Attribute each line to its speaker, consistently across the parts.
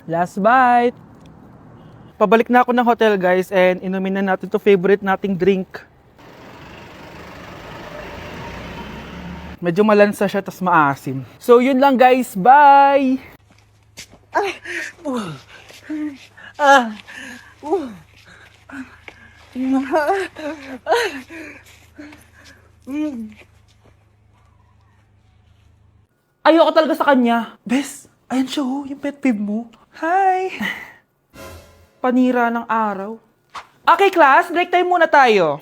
Speaker 1: Last bite. Pabalik na ako ng hotel guys and inumin na natin to favorite nating drink. Medyo malansa siya tas maasim. So yun lang guys, bye! Ayoko talaga sa kanya. Bes, ayan siya oh, yung pet peeve mo. Hi! Panira ng araw. Okay class, break time muna tayo.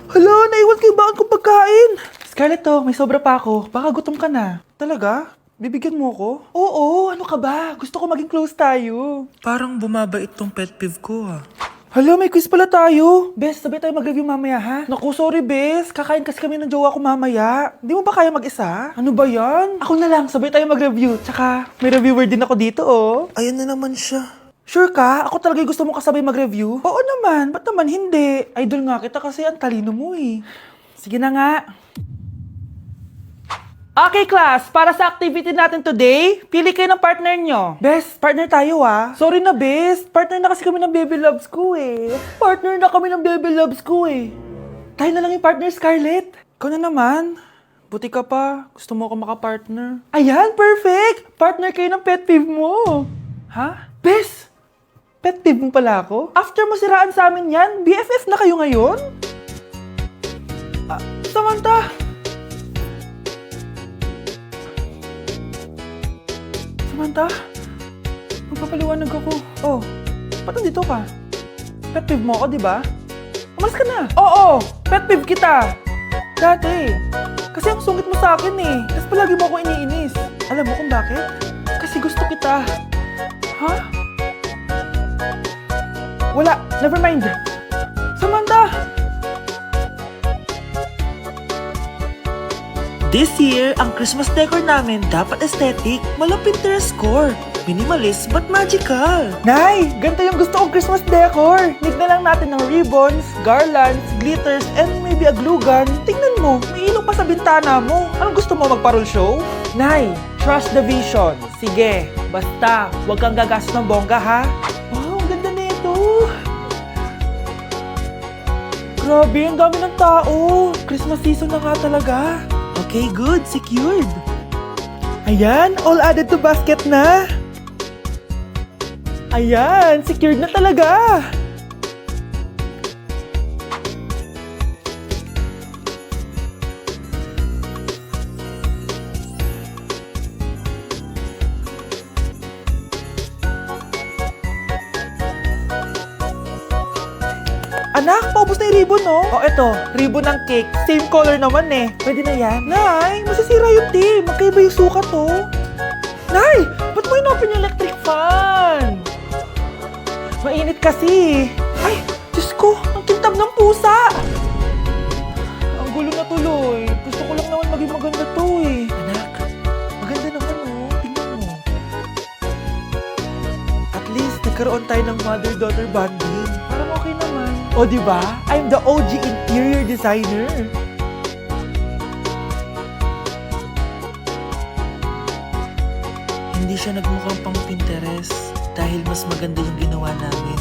Speaker 1: Hala, naiwan kayo bakit kong pagkain? Scarlett to, may sobra pa ako. Baka gutom ka na. Talaga? Bibigyan mo ko? Oo, ano ka ba? Gusto ko maging close tayo.
Speaker 2: Parang bumabait tong pet peeve ko ah.
Speaker 1: Hala, may quiz pala tayo. Bes, sabay tayo mag-review mamaya ha? Naku, sorry Bes. Kakain kasi kami ng jowa ko mamaya. Di mo ba kaya mag-isa? Ano ba yan? Ako na lang, sabay tayo mag-review. Tsaka, may reviewer din ako dito oh.
Speaker 2: Ayan na naman siya.
Speaker 1: Sure ka? Ako talaga yung gusto mo kasabay mag-review? Oo naman, ba't naman hindi? Idol nga kita kasi ang talino mo eh. Sige na nga. Okay class, para sa activity natin today, pili kayo ng partner nyo. Best, partner tayo ah. Sorry na best, partner na kasi kami ng baby loves ko eh. Partner na kami ng baby loves ko eh. Tayo na lang yung partner Scarlett. Ikaw na naman. Buti ka pa, gusto mo ako makapartner. Ayan, perfect! Partner kayo ng pet peeve mo. Ha? Best! Pet peeve mo pala ako? After mo siraan sa amin yan, BFF na kayo ngayon? Samantha! Samantha? Magpapaliwanag ako. Oh, ba't nandito ka? Pet peeve mo ako, di ba? Umalis ka na! Oo! Pet peeve kita! Dati. Kasi ang sungit mo sa akin eh. Tapos palagi mo ako iniinis. Alam mo kung bakit? Kasi gusto kita. Ha? Wala. Never mind. Samantha!
Speaker 2: This year, ang Christmas decor namin dapat aesthetic, walang Pinterest score. Minimalist but magical.
Speaker 1: Nay! Ganito yung gusto kong Christmas decor. Need na lang natin ng ribbons, garlands, glitters, and maybe a glue gun. Tingnan mo, may ilaw pa sa bintana mo. Anong gusto mo, mag-parol show? Nay, trust the vision. Sige, basta, huwag kang gagas ng bongga ha. Wow, ang ganda nito. Grabe, ang dami ng tao. Christmas season na nga talaga.
Speaker 2: Okay, good. Secured.
Speaker 1: Ayan, all added to basket na. Ayan, secured na talaga. Anak, paubos na yung ribbon, no? O, eto, ribbon ng cake. Same color naman eh. Pwede na yan. Nay, masisira yung tea. Magkaiba yung sukat, oh. Nay, ba't mo in-open yung electric fan? Mainit kasi. Ay, Diyos ko, ang kintab ng pusa. Ang gulo na tuloy. Gusto ko lang naman maging maganda to eh. Anak, maganda naman, oh. Tingnan mo. At least, nagkaroon tayo ng mother-daughter bonding. Parang okay naman. O, diba? I'm the OG interior designer.
Speaker 2: Hindi siya nagmukhang pang Pinterest dahil mas maganda yung ginawa namin.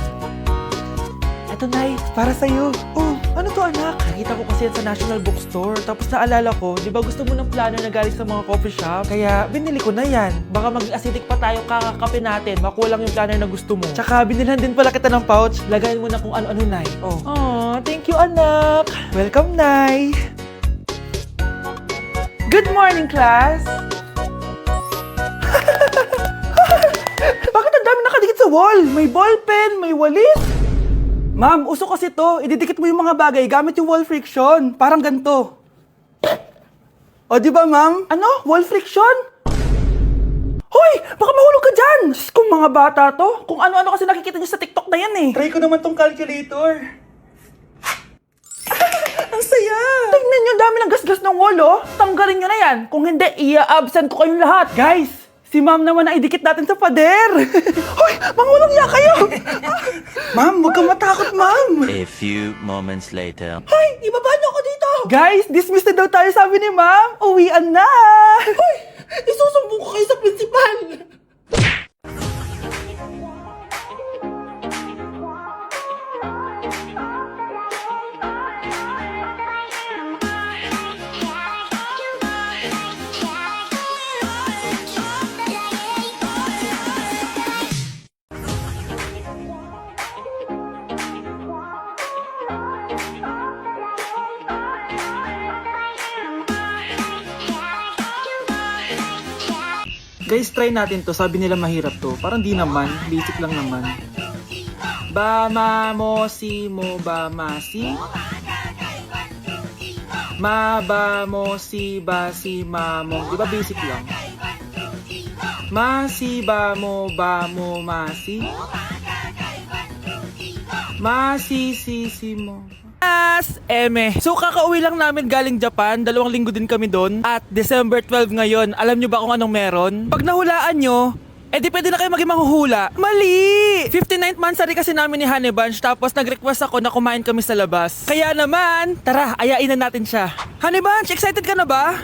Speaker 1: Eto, Nay, para sa'yo. Oh, ano to, anak? Nakita ko kasi yan sa National Bookstore. Tapos naalala ko, di ba gusto mo ng planner na galing sa mga coffee shop? Kaya binili ko na yan. Baka maging acidic pa tayo kakakape natin. Makulang yung planner na gusto mo. Tsaka binilhan din pala kita ng pouch. Lagayin mo na kung ano-ano, Nay. Oh. Aw, thank you, anak. Welcome, Nay. Good morning, class. Bakit ang dami nakadikit sa wall? May ballpen, may walis. Ma'am, uso kasi to. Ididikit mo yung mga bagay gamit yung wall friction. Parang ganito. O, di ba, ma'am? Ano? Wall friction? Hoy! Baka mahulog ka dyan! Kung mga bata to, kung ano-ano kasi nakikita niyo sa TikTok na yan eh. Try ko naman tong calculator. Ang saya! Tingnan niyo, dami ng gasgas ng wall, oh. Tanggalin niyo na yan. Kung hindi, i-absent ko kayong lahat. Guys, si ma'am naman na idikit natin sa pader. Hoy! Mangulong niya kayo! Ma'am, huwag kang matakot, ma'am.
Speaker 3: A few moments later.
Speaker 1: Hoy! Ibaba niyo ako dito! Guys, dismiss na daw tayo, sabi ni ma'am. Uwian na! Hoy! Isusumbong ko kayo sa principal! Guys, try natin to. Sabi nila mahirap to. Parang di naman. Basic lang naman. Ba, ma, mo, si, mo, ba, ma, si. Ma, ba, mo, si, ba, si, ma, mo. Di ba basic lang? Ma, si, ba, mo, ma, si. Ma, si, mo. Eme. So kakauwi lang namin galing Japan, 2 linggo din kami doon. At December 12 ngayon, alam nyo ba kung anong meron? Pag nahulaan nyo, di pwede na kayo maging manghuhula. Mali! 59th monthsary kasi namin ni Honey Bunch, tapos nag-request ako na kumain kami sa labas. Kaya naman, tara, ayain na natin siya. Honey Bunch, excited ka na ba?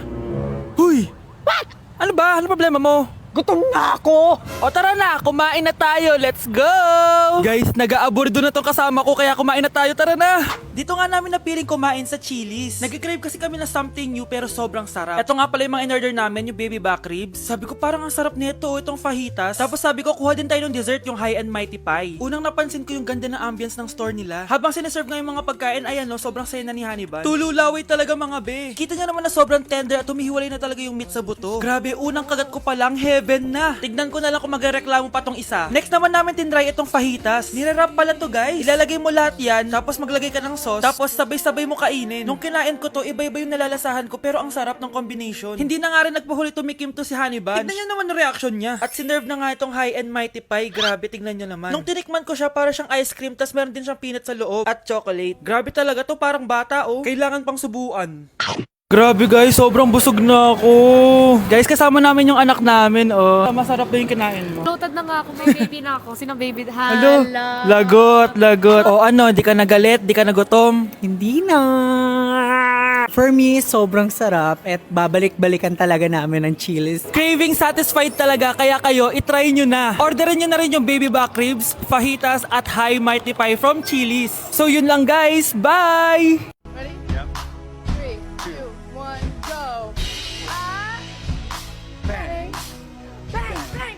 Speaker 1: Huy! What? Ano ba? Ano problema mo?
Speaker 4: Gutom na ako!
Speaker 1: O tara na, kumain na tayo. Let's go! Guys, nag-aabordo na tong kasama ko kaya kumain na tayo. Tara na! Dito nga namin napiling kumain sa Chili's. Nag-crave kasi kami na something new pero sobrang sarap. Ito nga pala yung mga in-order namin, yung baby back ribs. Sabi ko parang ang sarap nito, itong fajitas. Tapos sabi ko kuha din tayo ng dessert, yung high and mighty pie. Unang napansin ko yung ganda ng ambience ng store nila. Habang sineserve nga yung mga pagkain, ayan no, sobrang saya na ni Honey Bun. Tululaway talaga mga be. Kita niya naman na sobrang tender at humihiwalay na talaga yung meat sa buto. Grabe, unang kagat ko pa lang, heaven na. Tignan ko na lang kung magreklamo pa tong isa. Next naman namin tinry itong fajitas. Nirarap pala to guys. Ilalagay mo lahat yan, tapos maglagay ka ng sauce, tapos sabay-sabay mo kainin. Nung kinain ko to, iba-iba yung nalalasahan ko pero ang sarap ng combination. Hindi na nga rin nagpahuli tumikim to si Honey Bunch. Tignan nyo naman yung reaction niya. At sinerve na nga itong high and mighty pie. Grabe, tignan nyo naman. Nung tinikman ko siya, para siyang ice cream, tas meron din siyang peanut sa loob at chocolate. Grabe talaga to, parang bata oh. Kailangan pang subuan. Grabe guys, sobrang busog na ako. Guys, kasama namin yung anak namin, oh. Masarap daw yung kinain mo.
Speaker 5: Noted na nga ako, may baby na ako. Sino baby?
Speaker 1: Hello?
Speaker 5: Hala.
Speaker 1: Lagot. O ano, di ka nagalit, di ka nagutom?
Speaker 4: Hindi na. For me, sobrang sarap at babalik-balikan talaga namin ng Chili's.
Speaker 1: Craving satisfied talaga, kaya kayo, itry nyo na. Orderin nyo na rin yung baby back ribs, fajitas, at high mighty pie from Chili's. So yun lang guys, bye!
Speaker 6: Ready? Yep. 3, 2, 1, go. Ah! Bang! Bang! Bang! Bang!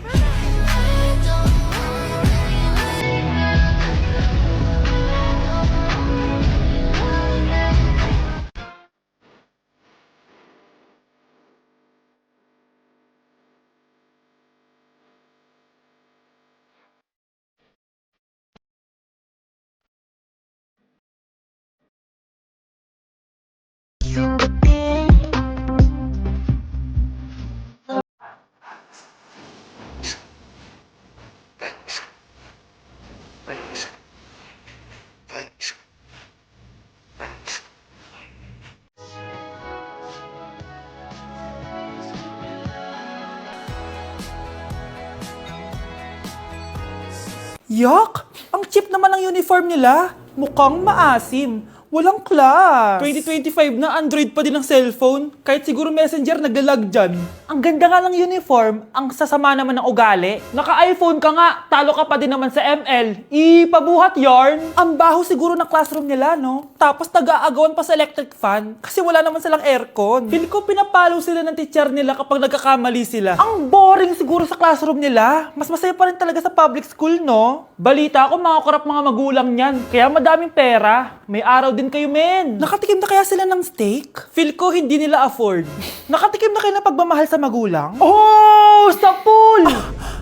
Speaker 1: Yak! Ang cheap naman ng uniform nila. Mukhang maasim. Walang class. 2025 na, Android pa din ang cellphone. Kahit siguro Messenger naglalag dyan. Ang ganda nga ng uniform, ang sasama naman ng ugali. Naka-iPhone ka nga, talo ka pa din naman sa ML. Ipabuhat yarn. Ang baho siguro ng classroom nila, no? Tapos nag-aagawan pa sa electric fan kasi wala naman silang aircon. Feel ko pinapalo sila ng teacher nila kapag nagkakamali sila. Ang boring siguro sa classroom nila. Mas masaya pa rin talaga sa public school, no? Balita ko, mga korap mga magulang niyan. Kaya madaming pera. May araw din kayo, men. Nakatikim na kaya sila ng steak? Feel ko hindi nila afford. Nakatikim na kayo ng pagmamahal sa magulang? Oh, sa pool!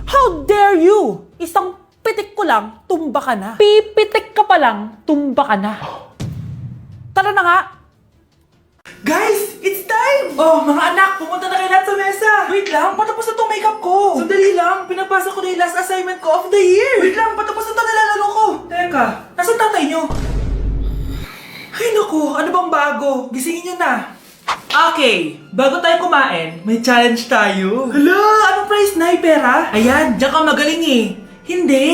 Speaker 1: How dare you? Isang pitik ko lang, tumba ka na. Pipitik ka pa lang, tumba ka na. Tara na nga. Guys, it's time! Oh, mga anak, pumunta na kayo lahat sa mesa. Wait lang, patapos na itong makeup ko. Sandali lang, pinapasa ko na yung last assignment ko of the year. Wait lang, patapos na ito nilalaro ko. Teka, nasan tatay nyo? Ay naku, ano bang bago? Gisingin nyo na. Okay, bago tayo kumain, may challenge tayo. Hala, anong prize na? Pera? Ayan, diyan ka magaling eh. Hindi.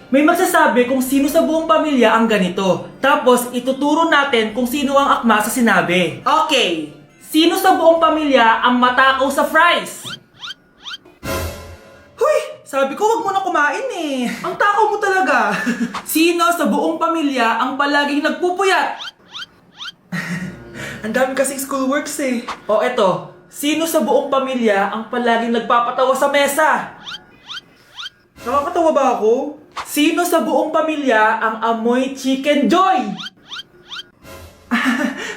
Speaker 1: May magsasabi kung sino sa buong pamilya ang ganito. Tapos, ituturo natin kung sino ang akma sa sinabi. Okay, sino sa buong pamilya ang matakaw sa fries? Huy! Sabi ko, wag mo na kumain eh. Ang takaw mo talaga. Sino sa buong pamilya ang palaging nagpupuyat? Ang dami kasing schoolworks eh. O eto, sino sa buong pamilya ang palaging nagpapatawa sa mesa? Nakakatawa ba ako? Sino sa buong pamilya ang amoy Chicken Joy?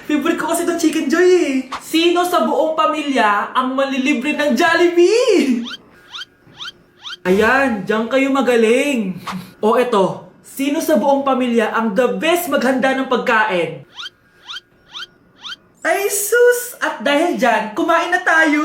Speaker 1: Favorite ko kasi itong Chicken Joy eh. Sino sa buong pamilya ang manlilibre ng Jollibee? Ayan, diyan kayo magaling. O eto, sino sa buong pamilya ang the best maghanda ng pagkain? Ay sus! At dahil dyan, kumain na tayo!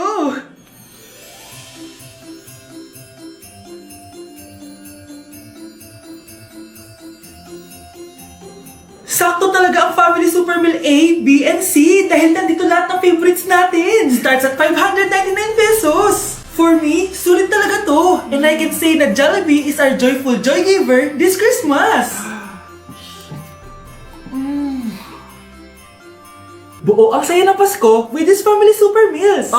Speaker 1: Sakto talaga ang Family Super Meal A, B, and C dahil nandito lahat ng favorites natin. Starts at 599 pesos. For me, sulit talaga to. And I can say na Jollibee is our joyful joy giver this Christmas. Buo ang saya ng Pasko with this Family Super Meals.